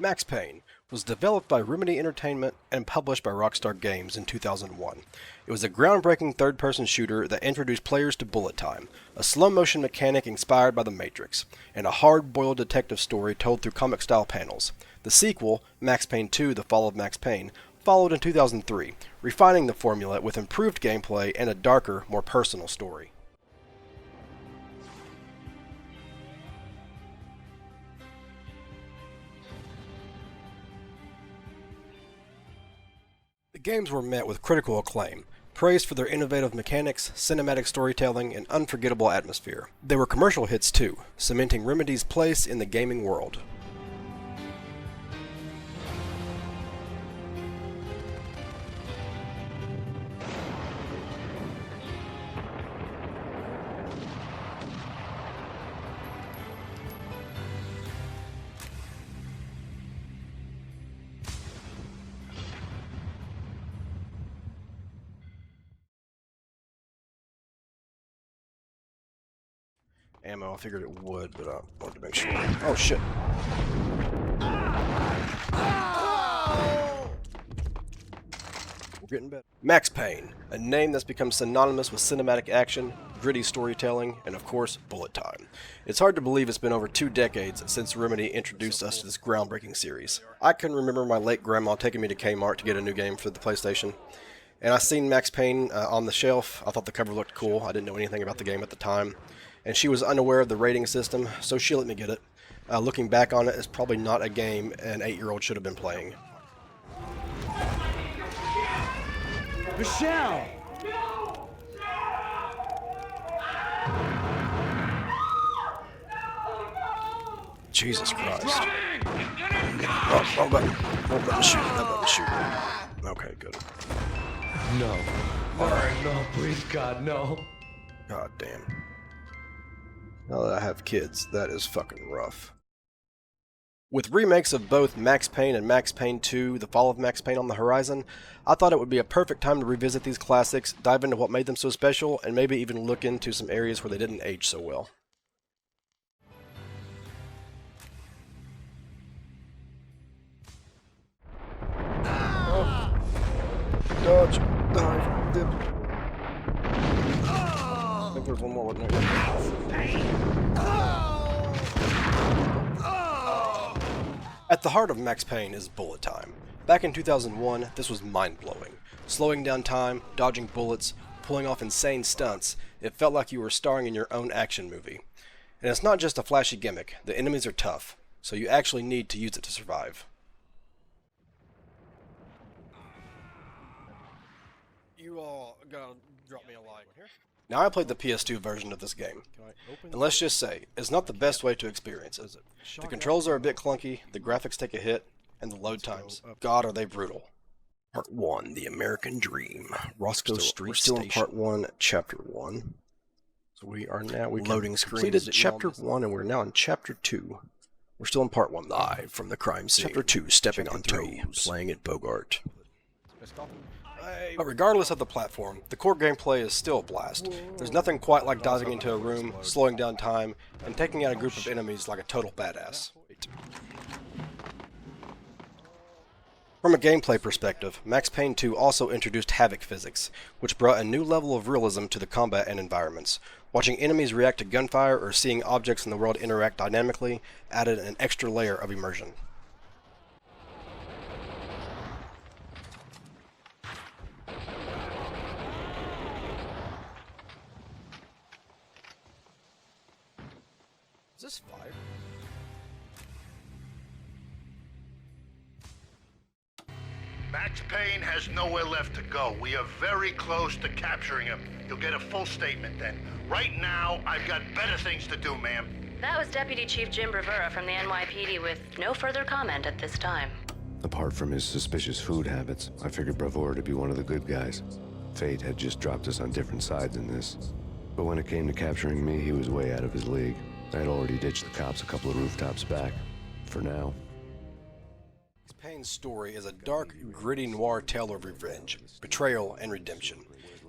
Max Payne was developed by Remedy Entertainment and published by Rockstar Games in 2001. It was a groundbreaking third-person shooter that introduced players to BulletTime, a slow-motion mechanic inspired by The Matrix, and a hard-boiled detective story told through comic-style panels. The sequel, Max Payne 2: The Fall of Max Payne, followed in 2003, refining the formula with improved gameplay and a darker, more personal story. The games were met with critical acclaim, praised for their innovative mechanics, cinematic storytelling, and unforgettable atmosphere. They were commercial hits too, cementing Remedy's place in the gaming world. Ammo, I figured it would, but I wanted to make sure. Oh shit. We're getting better. Max Payne, a name that's become synonymous with cinematic action, gritty storytelling, and of course, bullet time. It's hard to believe it's been over 2 decades since Remedy introduced us to this groundbreaking series. I can remember my late grandma taking me to Kmart to get a new game for the PlayStation. And I seen Max Payne on the shelf. I thought the cover looked cool. I didn't know anything about the game at the time. And she was unaware of the rating system, so she let me get it. Looking back on it, it's probably not a game an 8-year-old should have been playing. Michelle! Jesus Christ. Oh, wrong button. Wrong button shoot. That button shoot. Okay, good. No. Alright, no, please, God, no. God damn. Now that I have kids, that is fucking rough. With remakes of both Max Payne and Max Payne 2: The Fall of Max Payne on the horizon, I thought it would be a perfect time to revisit these classics, dive into what made them so special, and maybe even look into some areas where they didn't age so well. Oh. Dodge, dive, dip. I think there's one more, wasn't there? At the heart of Max Payne is bullet time. Back in 2001, this was mind-blowing. Slowing down time, dodging bullets, pulling off insane stunts, it felt like you were starring in your own action movie. And it's not just a flashy gimmick, the enemies are tough, so you actually need to use it to survive. You all gotta drop me a like here. Now I played the PS2 version of this game, and let's just say, it's not the best way to experience it. The controls are a bit clunky, the graphics take a hit, and the load times, God are they brutal. Part 1, The American Dream, Roscoe Street We're still in Part 1, Chapter 1. So we loading completed Chapter 1, and we're now in Chapter 2. We're still in Part 1, live from the crime scene. Chapter 2, Stepping on Toes, playing at Bogart. But regardless of the platform, the core gameplay is still a blast. There's nothing quite like diving into a room, slowing down time, and taking out a group of enemies like a total badass. From a gameplay perspective, Max Payne 2 also introduced havoc physics, which brought a new level of realism to the combat and environments. Watching enemies react to gunfire or seeing objects in the world interact dynamically added an extra layer of immersion. Is this fire? Max Payne has nowhere left to go. We are very close to capturing him. You'll get a full statement then. Right now, I've got better things to do, ma'am. That was Deputy Chief Jim Rivera from the NYPD with no further comment at this time. Apart from his suspicious food habits, I figured Bravura to be one of the good guys. Fate had just dropped us on different sides in this. But when it came to capturing me, he was way out of his league. I had already ditched the cops a couple of rooftops back. For now. Payne's story is a dark, gritty noir tale of revenge, betrayal, and redemption.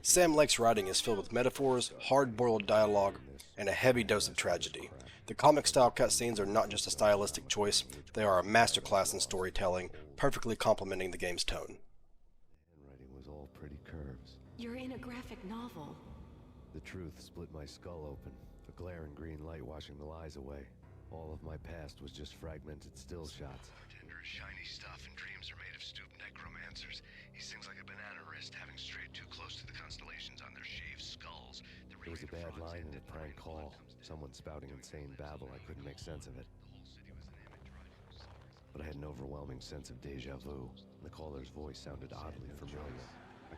Sam Lake's writing is filled with metaphors, hard-boiled dialogue, and a heavy dose of tragedy. The comic-style cutscenes are not just a stylistic choice, they are a masterclass in storytelling, perfectly complementing the game's tone. Handwriting was all pretty curves. You're in a graphic novel. The truth split my skull open, a glaring green light washing the lies away. All of my past was just fragmented still shots. Tender, shiny stuff, and dreams are made of stooped necromancers. He sings like a banana wrist, having strayed too close to the constellations on their shaved skulls. There was a bad line in a prank call. Someone spouting insane babble. I couldn't make sense of it. But I had an overwhelming sense of deja vu. The caller's voice sounded oddly familiar.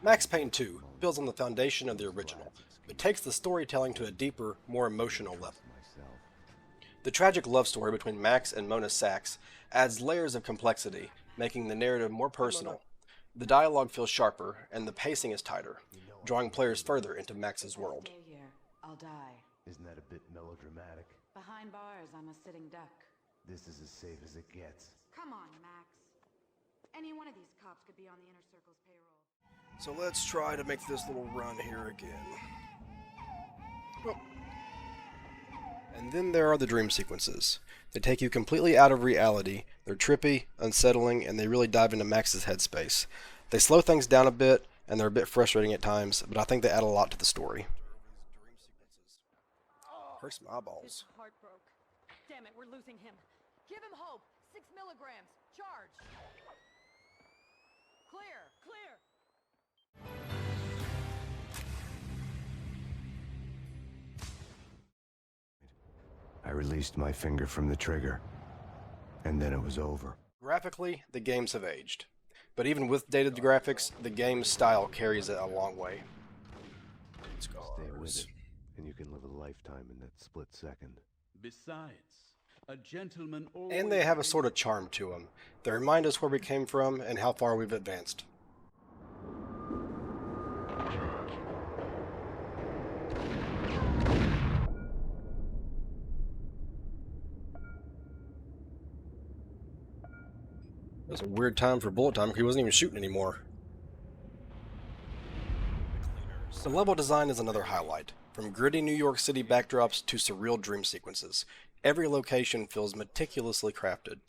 Max Payne 2 builds on the foundation of the original, but takes the storytelling to a deeper, more emotional level. The tragic love story between Max and Mona Sachs adds layers of complexity, making the narrative more personal. The dialogue feels sharper, and the pacing is tighter, drawing players further into Max's world. Stay here. I'll die. Isn't that a bit melodramatic? Behind bars, I'm a sitting duck. This is as safe as it gets. Come on, Max. Any one of these cops could be on the Inner Circle's payroll. So let's try to make this little run here again. Oh. And then there are the dream sequences. They take you completely out of reality. They're trippy, unsettling, and they really dive into Max's headspace. They slow things down a bit, and they're a bit frustrating at times, but I think they add a lot to the story. Hurts my eyeballs. His heart broke. Damn it, we're losing him. Give him hope. 6 milligrams. Charge. Clear. I released my finger from the trigger, and then it was over. Graphically, the games have aged. But even with dated graphics, the game's style carries it a long way. Stay with it, and you can live a lifetime in that split second. Besides, a gentleman And they have a sort of charm to them. They remind us where we came from and how far we've advanced. It was a weird time for BulletTime because he wasn't even shooting anymore. The level design is another highlight. From gritty New York City backdrops to surreal dream sequences, every location feels meticulously crafted.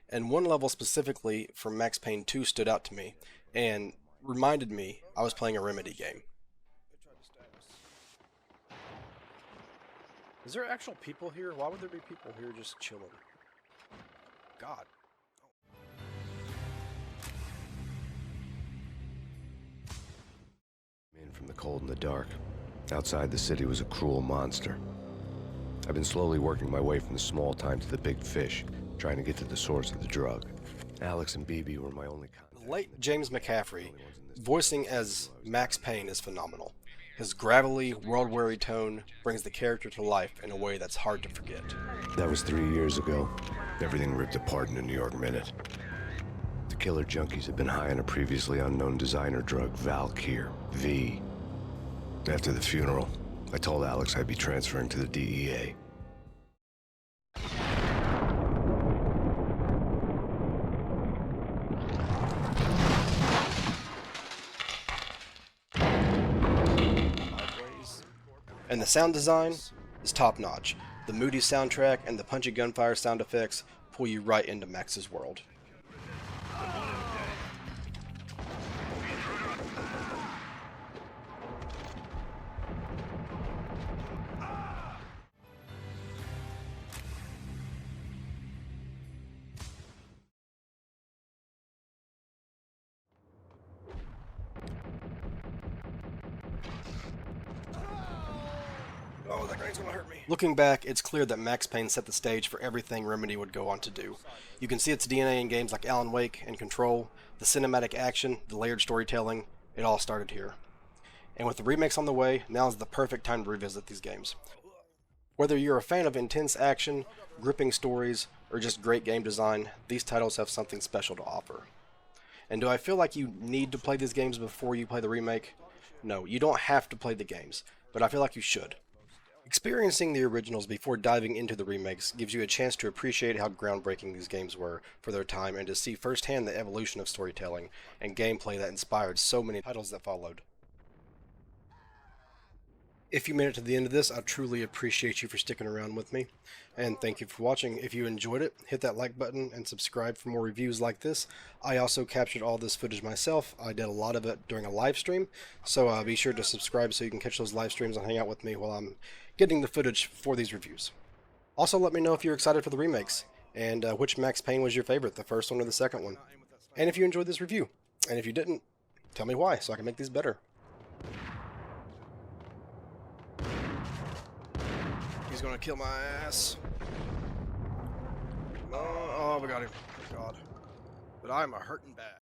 And one level specifically from Max Payne 2 stood out to me and reminded me I was playing a Remedy game. Is there actual people here? Why would there be people here just chilling? God. In from the cold and the dark. Outside the city was a cruel monster. I've been slowly working my way from the small time to the big fish, trying to get to the source of the drug. Alex and BB were my only contact. The late James McCaffrey, voicing as Max Payne, is phenomenal. His gravelly, world-weary tone brings the character to life in a way that's hard to forget. That was 3 years ago. Everything ripped apart in a New York minute. The killer junkies had been high on a previously unknown designer drug, Valkyr, V. After the funeral, I told Alex I'd be transferring to the DEA. And the sound design is top-notch. The moody soundtrack and the punchy gunfire sound effects pull you right into Max's world. Oh, that guy's gonna hurt me. Looking back, it's clear that Max Payne set the stage for everything Remedy would go on to do. You can see its DNA in games like Alanwake and Control, the cinematic action, the layered storytelling. It all started here. And with the remakes on the way, now is the perfect time to revisit these games. Whether you're a fan of intense action, gripping stories, or just great game design, these titles have something special to offer. And do I feel like you need to play these games before you play the remake? No, you don't have to play the games, but I feel like you should. Experiencing the originals before diving into the remakes gives you a chance to appreciate how groundbreaking these games were for their time and to see firsthand the evolution of storytelling and gameplay that inspired so many titles that followed. If you made it to the end of this, I truly appreciate you for sticking around with me. And thank you for watching. If you enjoyed it, hit that like button and subscribe for more reviews like this. I also captured all this footage myself. I did a lot of it during a live stream. So be sure to subscribe so you can catch those live streams and hang out with me while I'm getting the footage for these reviews. Also, let me know if you're excited for the remakes, and which Max Payne was your favorite, the first one or the second one. And if you enjoyed this review. And if you didn't, tell me why, so I can make these better. He's gonna kill my ass. Oh, we got him. God. But I'm a hurting bad.